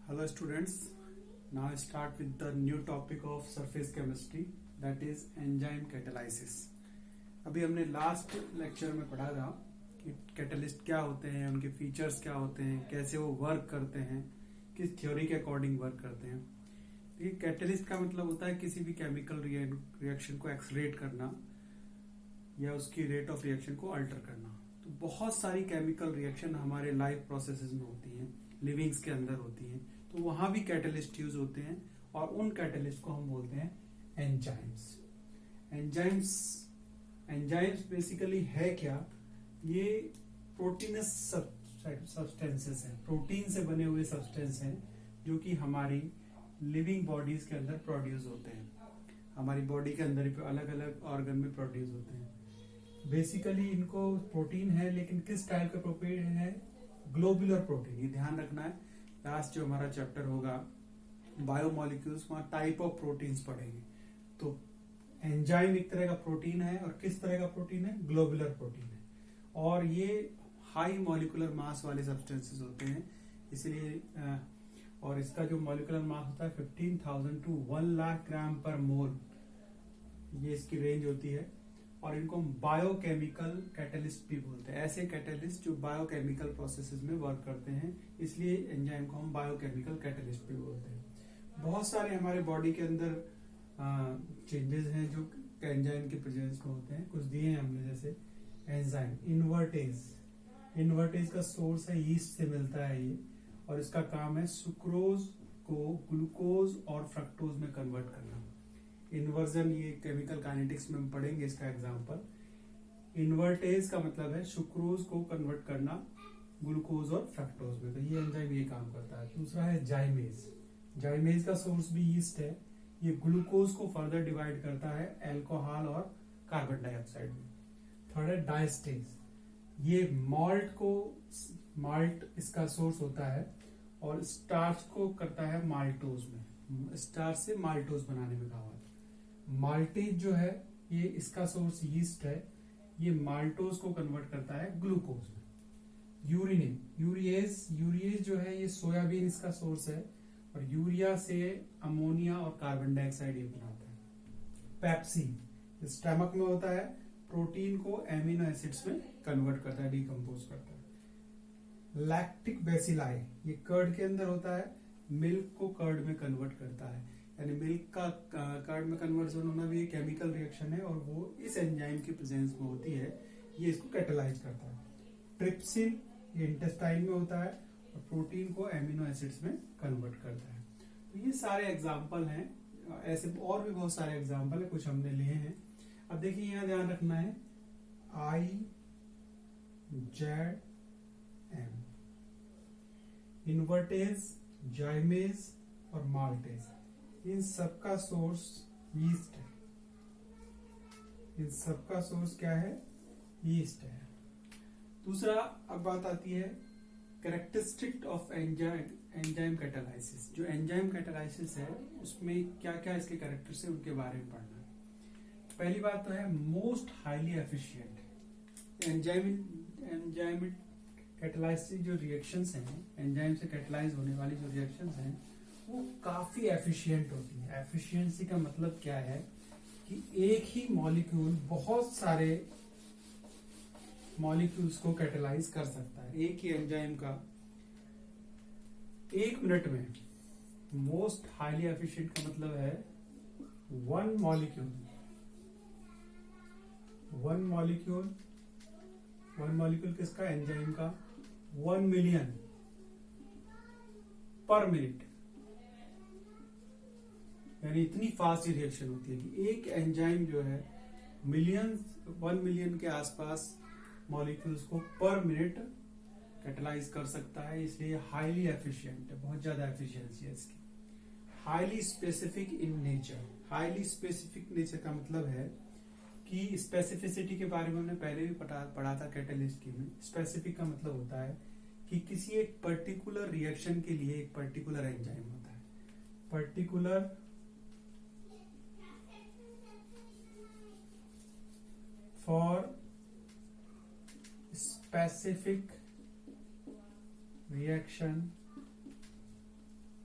Hello students, now start with the new topic of surface chemistry, that is enzyme catalysis. अभी हमने last lecture में पढ़ा था कि कैटलिस्ट क्या होते हैं, उनके फीचर्स क्या होते हैं, कैसे वो वर्क करते हैं, किस थ्योरी के अकॉर्डिंग वर्क करते हैं. ये कैटलिस्ट का मतलब होता है किसी भी केमिकल रिएक्शन को एक्सलेरेट करना या उसकी रेट ऑफ रिएक्शन को अल्टर करना. तो बहुत सारी केमिकल रिएक्शन हमारे लाइफ प्रोसेसेस में होती हैं, लिविंग्स के अंदर होती हैं, तो वहां भी कैटलिस्ट यूज होते हैं और उन कैटलिस्ट को हम बोलते हैं एंजाइम्स. एंजाइम्स बेसिकली है क्या? ये प्रोटीनस सब्सटेंसेस हैं, प्रोटीन से बने हुए सब्सटेंस हैं जो कि हमारी लिविंग बॉडीज के अंदर प्रोड्यूस होते हैं. हमारी बॉडी के अंदर अलग अलग ऑर्गन में प्रोड्यूस होते हैं. बेसिकली इनको प्रोटीन है, लेकिन किस टाइप का प्रोटीन है? Globular protein. ये ध्यान रखना है, लास्ट जो हमारा चैप्टर होगा बायोमोलिक्यूल्स, वहां टाइप ऑफ प्रोटीन्स पढ़ेंगे. तो एंजाइम एक तरह का प्रोटीन है, और किस तरह का प्रोटीन है? ग्लोबुलर प्रोटीन है. और ये हाई मॉलिक्यूलर मास वाले सब्सटेंसेस होते हैं, इसलिए और इसका जो मॉलिक्यूलर मास होता है 15,000 टू 1 लाख ग्राम पर मोल, ये इसकी रेंज होती है. और इनको हम बायोकेमिकल कैटलिस्ट भी बोलते हैं. ऐसे कैटलिस्ट जो बायोकेमिकल प्रोसेसेस में वर्क करते हैं, इसलिए एंजाइम को हम बायोकेमिकल कैटलिस्ट भी बोलते हैं. बहुत सारे हमारे बॉडी के अंदर चेंजेस हैं जो एंजाइम के प्रेजेंस में होते हैं. कुछ दिए हैं हमने, जैसे एंजाइम इन्वर्टेज का सोर्स है, यीस्ट से मिलता है ये, और इसका काम है सुक्रोज को ग्लूकोज और फ्रक्टोज में कन्वर्ट करना. इन्वर्जन ये केमिकल काइनेटिक्स में हम पढ़ेंगे इसका एग्जांपल. इन्वर्टेज का मतलब है सुक्रोज को कन्वर्ट करना ग्लूकोज और फ्रक्टोज में, तो ये एंजाइम ये काम करता है. दूसरा है जाइमेज का सोर्स भी यीस्ट है. ये ग्लूकोज को फर्दर डिवाइड करता है अल्कोहल और कार्बन डाइऑक्साइड में. थर्ड है डायस्टेज. ये माल्ट इसका सोर्स होता है, और स्टार्च को करता है माल्टोज में, स्टार्च से माल्टोज बनाने में काम आता है. माल्टेज जो है ये इसका सोर्स यीस्ट है, ये माल्टोज को कन्वर्ट करता है ग्लूकोज में. यूरिएज जो है ये सोयाबीन इसका सोर्स है, और यूरिया से अमोनिया और कार्बन डाइऑक्साइड ये बनाता है. पेप्सिन स्टमक में होता है, प्रोटीन को एमिनो एसिड्स में कन्वर्ट करता है, डिकम्पोज करता है. लैक्टिक बेसिलाई ये कर्ड के अंदर होता है, मिल्क को कर्ड में कन्वर्ट करता है. यानी मिल्क का कर्ड में कन्वर्जन होना भी एक केमिकल रिएक्शन है, और वो इस एंजाइम की प्रेजेंस में होती है, ये इसको कैटलाइज करता है. ट्रिप्सिन ये इंटेस्टाइन में होता है, और प्रोटीन को एमिनो एसिड्स में कन्वर्ट करता है. तो ये सारे एग्जाम्पल हैं, ऐसे और भी बहुत सारे एग्जाम्पल है, कुछ हमने लिए हैं. अब देखिए यहाँ ध्यान रखना है IZM, इन्वर्टेज, जाइमेज और माल्टेज, इन सबका सोर्स यीस्ट है. इन सबका सोर्स क्या है? यीस्ट है. दूसरा अब बात आती है कैरेक्टरिस्टिक ऑफ एंजाइम कैटालाइसिस. जो एंजाइम कैटालाइसिस है उसमें क्या क्या इसके कैरेक्टर्स है, उनके बारे में पढ़ना है. पहली बात तो है most highly efficient. Enzyme catalysis जो रिएक्शंस हैं, एंजाइम से कैटालाइज होने वाली जो रिएक्शंस हैं, वो काफी एफिशिएंट होती है. एफिशिएंसी का मतलब क्या है कि एक ही मॉलिक्यूल बहुत सारे मॉलिक्यूल्स को कैटालाइज कर सकता है. एक ही एंजाइम का 1 मिनट में. मोस्ट हाईली एफिशिएंट का मतलब है वन मॉलिक्यूल किसका? एंजाइम का 1 मिलियन पर मिनट. यानी इतनी फास्ट रिएक्शन होती है कि एक एंजाइम जो है 1 मिलियन के आसपास मॉलिक्यूल्स को पर मिनट कैटलाइज कर सकता है. इसलिए हाईली एफिशिएंट है, बहुत ज्यादा एफिशिएंसी है इसकी. Highly specific in nature. Highly specific nature का मतलब है कि स्पेसिफिसिटी के बारे में हमने पहले भी पढ़ा था कैटलिस्ट की में. स्पेसिफिक का मतलब होता है कि किसी एक पर्टिकुलर रिएक्शन के लिए एक पर्टिकुलर एंजाइम होता है. Particular for specific reaction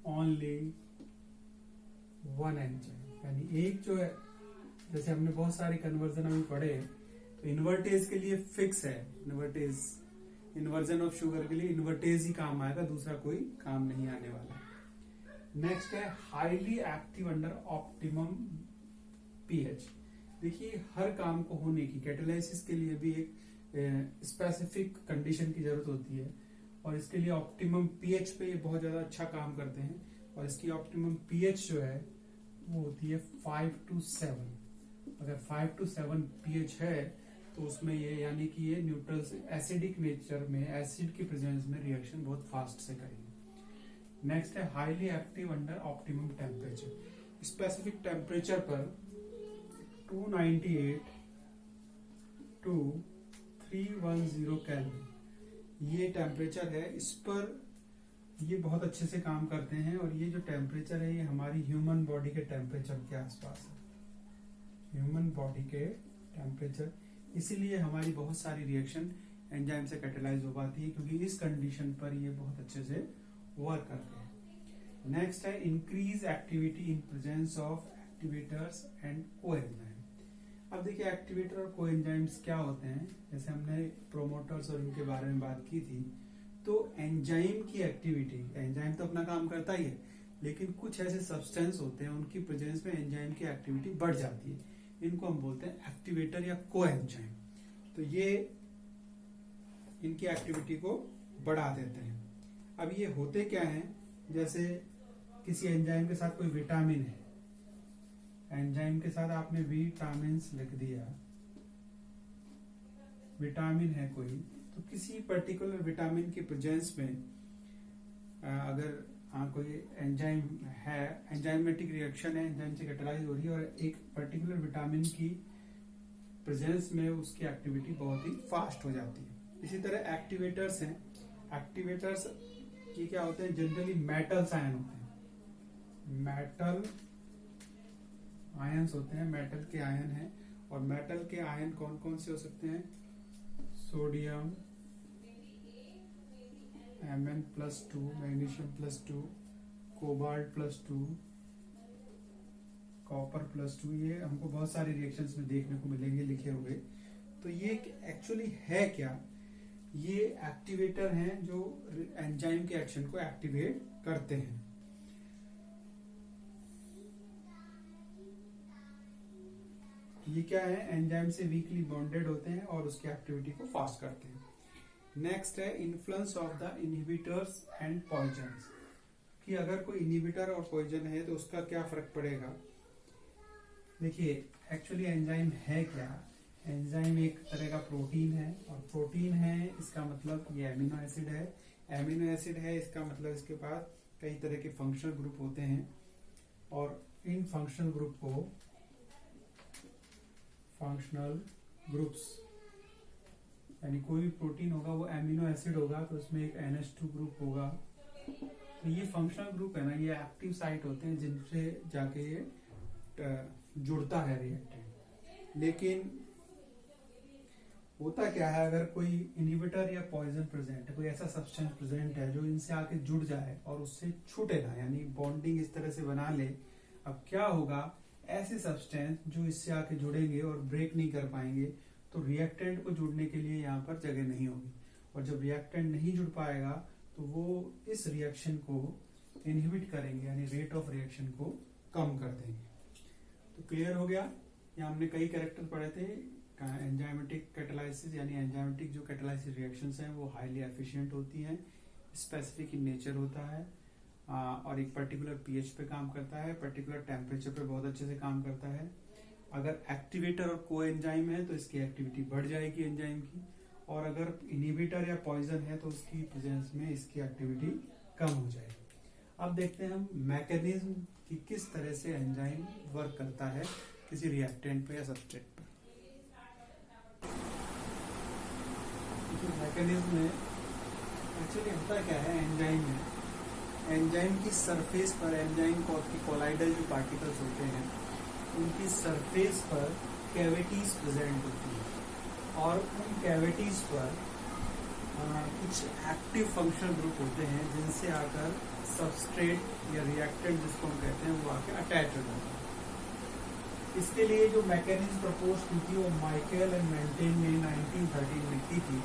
only one enzyme, यानी एक जो है, जैसे हमने बहुत सारे कन्वर्जन अभी पढ़े, तो इन्वर्टेज के लिए फिक्स है, इन्वर्टेज इन्वर्जन ऑफ शुगर के लिए इन्वर्टेज ही काम आएगा, दूसरा कोई काम नहीं आने वाला। नेक्स्ट है highly active under optimum pH. देखिए हर काम को होने की कैटालाइसिस के लिए भी एक स्पेसिफिक कंडीशन की जरूरत होती है, और इसके लिए ऑप्टिमम पीएच पे ये बहुत ज्यादा अच्छा काम करते हैं, और इसकी ऑप्टिमम पीएच जो है वो होती है 5 to 7। अगर 5 to 7 पीएच है तो उसमें ये, यानी कि ये न्यूट्रल से एसिडिक नेचर में, एसिड की प्रेजेंस में रिएक्शन बहुत फास्ट से करेंगे। नेक्स्ट है highly active under optimum temperature. Specific temperature पर 298 to 310 कैलोरी ये टेम्परेचर है, इस पर ये बहुत अच्छे से काम करते हैं, और ये जो टेम्परेचर है ये हमारी ह्यूमन बॉडी के टेम्परेचर के आसपास है, ह्यूमन बॉडी के टेम्परेचर। इसीलिए हमारी बहुत सारी रिएक्शन एंजाइम से कैटालाइज हो पाती है, क्योंकि इस कंडीशन पर ये बहुत अच्छे से वर्क करते हैं। नेक्स्ट है increase activity in presence of activators and coenzyme. अब देखिए एक्टिवेटर और कोएंजाइम्स क्या होते हैं, जैसे हमने प्रोमोटर्स और इनके बारे में बात की थी, तो एंजाइम की एक्टिविटी, एंजाइम तो अपना काम करता ही है, लेकिन कुछ ऐसे सब्सटेंस होते हैं उनकी प्रेजेंस में एंजाइम की एक्टिविटी बढ़ जाती है, इनको हम बोलते हैं एक्टिवेटर या कोएंजाइम। तो ये इनकी एक्टिविटी को बढ़ा देते हैं। अब ये होते क्या हैं, जैसे किसी एंजाइम के साथ कोई विटामिन है, एंजाइम के साथ आपने विटामिन लिख दिया, विटामिन है कोई, तो किसी पर्टिकुलर विटामिन की प्रेजेंस में अगर कोई एंजाइम है, एंजाइमेटिक रिएक्शन है, एंजाइम से कैटालाइज हो रही है, और एक पर्टिकुलर विटामिन की प्रेजेंस में उसकी एक्टिविटी बहुत ही फास्ट हो जाती है। इसी तरह एक्टिवेटर्स हैं, एक्टिवेटर्स की क्या होते हैं, जनरली मेटल्स आयन होते हैं, मेटल आयंस होते हैं, मेटल के आयन हैं, और मेटल के आयन कौन कौन से हो सकते हैं, सोडियम Mn+2, मैग्नीशियम+2, कोबाल्ट+2, कॉपर+2, ये हमको बहुत सारे रिएक्शंस में देखने को मिलेंगे लिखे हुए। तो ये एक्चुअली है क्या, ये एक्टिवेटर हैं जो एंजाइम के एक्शन को एक्टिवेट करते हैं। ये क्या है, एंजाइम से वीकली बॉन्डेड होते हैं और उसकी एक्टिविटी को फास्ट करते हैं। नेक्स्ट है influence of the inhibitors and poisons, कि अगर कोई इनहिबिटर और पॉइजन है तो उसका क्या फर्क पड़ेगा। देखिए एक्चुअली एंजाइम है क्या, एंजाइम एक तरह का प्रोटीन है, और प्रोटीन है इसका मतलब ये एमिनो एसिड है, एमिनो एसिड है इसका मतलब इसके पास कई तरह के फंक्शनल ग्रुप होते हैं, और इन फंक्शनल ग्रुप को फंक्शनल ग्रुप्स, यानी कोई भी प्रोटीन होगा वो एमिनो एसिड होगा तो उसमें एक NH2 ग्रुप होगा, तो ये फंक्शनल ग्रुप है ना, ये एक्टिव साइट होते हैं जिनसे जाके ये जुड़ता है रिएक्टेंट। लेकिन होता क्या है, अगर कोई इनहिबिटर या पॉइजन प्रेजेंट है, कोई ऐसा सब्सटेंस प्रेजेंट है जो इनसे आके जुड़ जाए और उससे छूटे ना, यानी बॉन्डिंग इस तरह से बना ले, अब क्या होगा, ऐसे सब्सटेंस जो इससे आके जुड़ेंगे और ब्रेक नहीं कर पाएंगे, तो रिएक्टेंट को जुड़ने के लिए यहाँ पर जगह नहीं होगी, और जब रिएक्टेंट नहीं जुड़ पाएगा तो वो इस रिएक्शन को इनहिबिट करेंगे, यानी रेट ऑफ रिएक्शन को कम कर देंगे। तो क्लियर हो गया, यहाँ हमने कई कैरेक्टर पढ़े थे। एंजाइमेटिक कैटालाइसिस, यानी एंजाइमेटिक जो कैटालाइसिस रिएक्शंस हैं वो हाईली एफिशिएंट होती हैं, स्पेसिफिक इन नेचर होता है, और एक पर्टिकुलर पीएच पे काम करता है, पर्टिकुलर टेम्परेचर पे बहुत अच्छे से काम करता है। अगर एक्टिवेटर और कोएंजाइम है तो इसकी एक्टिविटी बढ़ जाएगी एंजाइम की, और अगर इनहिबिटर या पॉइजन है तो उसकी प्रेजेंस में इसकी एक्टिविटी कम हो जाएगी। अब देखते हैं हम मैकेनिज्म कि किस तरह से एंजाइम वर्क करता है किसी रिएक्टेंट पे या सब्सट्रेट पे। मैकेनिज्म में एक्चुअली होता क्या है, एंजाइम में, एंजाइम की सरफेस पर, एंजाइम की कोलाइडल जो पार्टिकल्स होते हैं उनकी सरफेस पर कैविटीज प्रेजेंट होती है, और उन कैविटीज पर कुछ एक्टिव फंक्शनल ग्रुप होते हैं जिनसे आकर सबस्ट्रेट या रिएक्टेंट जिसको हम कहते हैं वो आके अटैच हो जाता है। इसके लिए जो मैकेनिज्म प्रपोज की थी वो माइकल एंड मेंटेन ने 1913 में की थी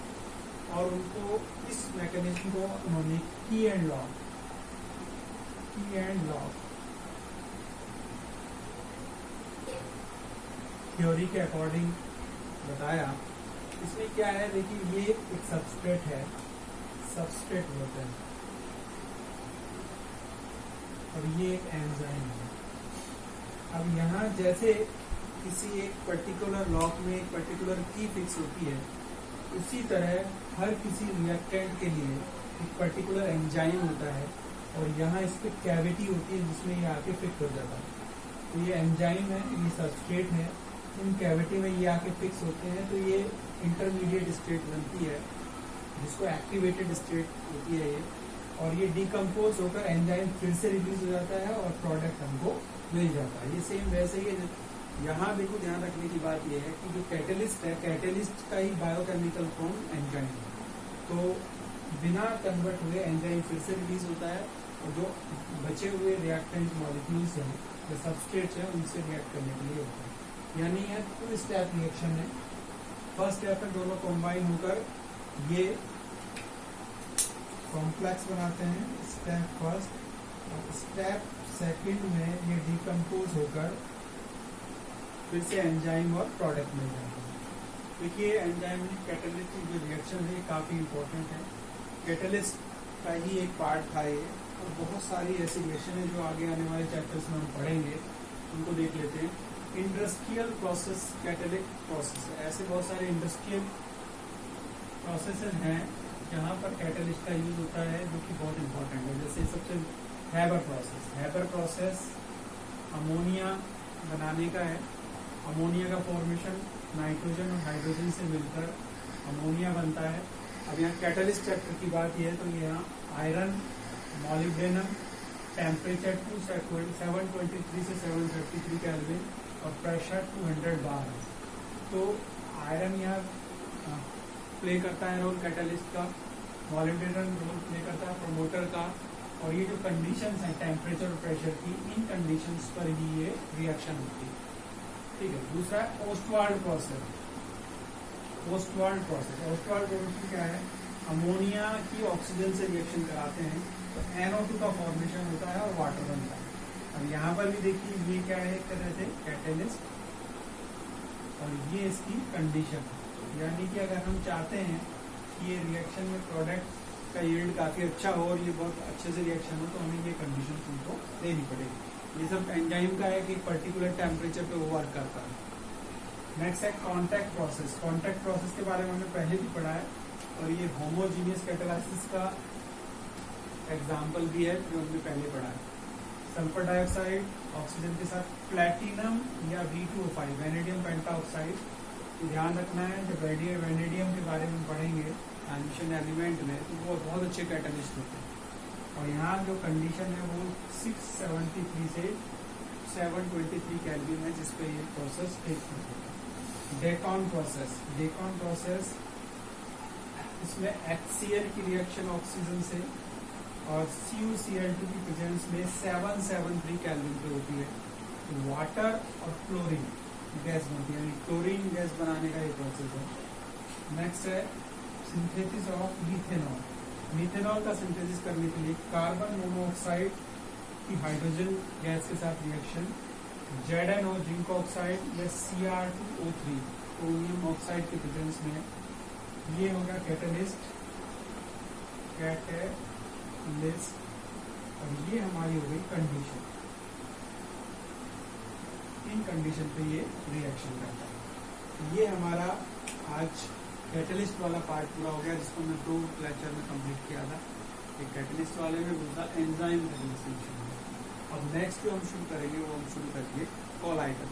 और उनको इस मैकेनिज्म को उन्होंने की एंड लॉक थ्योरी के अकॉर्डिंग बताया। इसमें क्या है, देखिए ये एक सबस्ट्रेट है, सबस्ट्रेट बोलते हैं, और ये एक एंजाइम है। अब यहाँ जैसे किसी एक पर्टिकुलर लॉक में एक पर्टिकुलर की फिक्स होती है, उसी तरह हर किसी रिएक्टेंट के लिए एक पर्टिकुलर एंजाइम होता है और यहाँ इस पे कैविटी होती है जिसमें ये आके फिक्स हो जाता है। तो ये एंजाइम है, ये सबस्ट्रेट है, इन कैविटी में ये आके फिक्स होते हैं, तो ये इंटरमीडिएट स्टेट बनती है जिसको एक्टिवेटेड स्टेट होती है ये, और ये डिकम्पोज होकर एंजाइम फिर से रिलीज हो जाता है और प्रोडक्ट हमको मिल जाता है। ये सेम वैसे ही है। यहाँ देखो ध्यान रखने की बात यह है कि जो कैटेलिस्ट है, कैटेलिस्ट का ही बायोकेमिकल फॉर्म एंजाइम है, तो बिना कन्वर्ट हुए एंजाइम फिर से रिलीज होता है और जो बचे हुए रिएक्टेंट मॉलिक्यूल्स हैं या सबस्ट्रेट्स हैं उनसे रिएक्ट करने के लिए होता है। यानी यह 2 स्टेप रिएक्शन है। फर्स्ट स्टेप में दोनों कंबाइन होकर ये कॉम्प्लेक्स बनाते हैं, स्टेप फर्स्ट, और स्टेप सेकंड में ये डिकम्पोज होकर फिर से एंजाइम और प्रोडक्ट मिल जाता है। देखिए एंजाइम कैटेलिस्ट की जो रिएक्शन है काफी इंपॉर्टेंट है, कैटेलिस्ट का ही एक पार्ट था ये, और बहुत सारी ऐसी रिएक्शन है जो आगे आने वाले चैप्टर्स में हम पढ़ेंगे, उनको देख लेते हैं। इंडस्ट्रियल प्रोसेस कैटेलिक प्रोसेस, ऐसे बहुत सारे इंडस्ट्रियल प्रोसेसेस हैं जहाँ पर कैटेलिस्ट का यूज होता है जो कि बहुत इंपॉर्टेंट है। जैसे सबसे Haber process, Haber process ammonia बनाने का है। अमोनिया का फॉर्मेशन नाइट्रोजन और हाइड्रोजन से मिलकर अमोनिया बनता है। अब यहाँ कैटेलिस्ट चैप्टर की बात यह है तो यहाँ आयरन, मॉलिब्डेनम, टेम्परेचर 723 से 733 केल्विन और प्रेशर 200 बार है। तो आयरन यहाँ प्ले करता है रोल कैटेलिस्ट का, मॉलिब्डेनम रोल प्ले करता है प्रमोटर का, और ये जो कंडीशंस हैं टेम्परेचर और प्रेशर की, इन कंडीशंस पर ही ये रिएक्शन होती है। ठीक है। दूसरा है ओस्टवाल्ड प्रोसेस। ओस्टवाल्ड प्रोसेस क्या है, अमोनिया की ऑक्सीजन से रिएक्शन कराते हैं तो NO2 का फॉर्मेशन होता है और वाटर बनता है। अब यहाँ पर भी देखिए ये क्या है, एक तरह से कैटेलिस्ट, और ये इसकी कंडीशन है। यानी कि अगर हम चाहते हैं कि ये रिएक्शन में प्रोडक्ट का यील्ड काफी अच्छा हो और ये बहुत अच्छे से रिएक्शन हो, तो हमें ये कंडीशन उनको देनी पड़ेगी। ये सब एंजाइम का है कि पर्टिकुलर टेम्परेचर पे वो वर्क करता है। नेक्स्ट है कॉन्टैक्ट प्रोसेस। कॉन्टैक्ट प्रोसेस के बारे में हमने पहले भी पढ़ा है, और ये होमोजीनियस कैटालिसिस का एग्जाम्पल भी है जो हमने पहले पढ़ा है। सल्फर डाइऑक्साइड ऑक्सीजन के साथ प्लैटिनम या V2O5 वेनेडियम पेंटाऑक्साइड, ध्यान रखना है जब वेनेडियम के बारे में पढ़ेंगे ट्रांजिशन एलिमेंट में, तो वो बहुत अच्छे कैटालिस्ट होते हैं। और यहाँ जो कंडीशन है वो 673 से 723 केल्विन है जिसपे ये प्रोसेस टेक करता है। डेकॉन प्रोसेस, इसमें HCl की रिएक्शन ऑक्सीजन से और CuCl2 की प्रेजेंस में 773 केल्विन पे होती है। तो वाटर और क्लोरीन गैस बनती है, यानी क्लोरीन गैस बनाने का ये प्रोसेस है। नेक्स्ट है सिंथेसिस ऑफ मीथेनॉल। मीथेनॉल का सिंथेसिस करने के लिए कार्बन मोनोऑक्साइड की हाइड्रोजन गैस के साथ रिएक्शन, ZnO जिंक ऑक्साइड या Cr2O3 क्रोमियम ऑक्साइड के प्रेजेंस में, ये होगा कैटेलिस्ट, और ये हमारी हो गई कंडीशन। इन कंडीशन पे ये रिएक्शन करता है। ये हमारा आज कैटेलिस्ट वाला पार्ट पूरा हो गया, जिसको मैं 2 लेक्चर में कंप्लीट किया था। एक कैटेलिस्ट वाले में दूसरा एंजाइम कैटेलिस्ट। अब नेक्स्ट जो हम शुरू करेंगे वो हम शुरू करेंगे कॉलाइडल।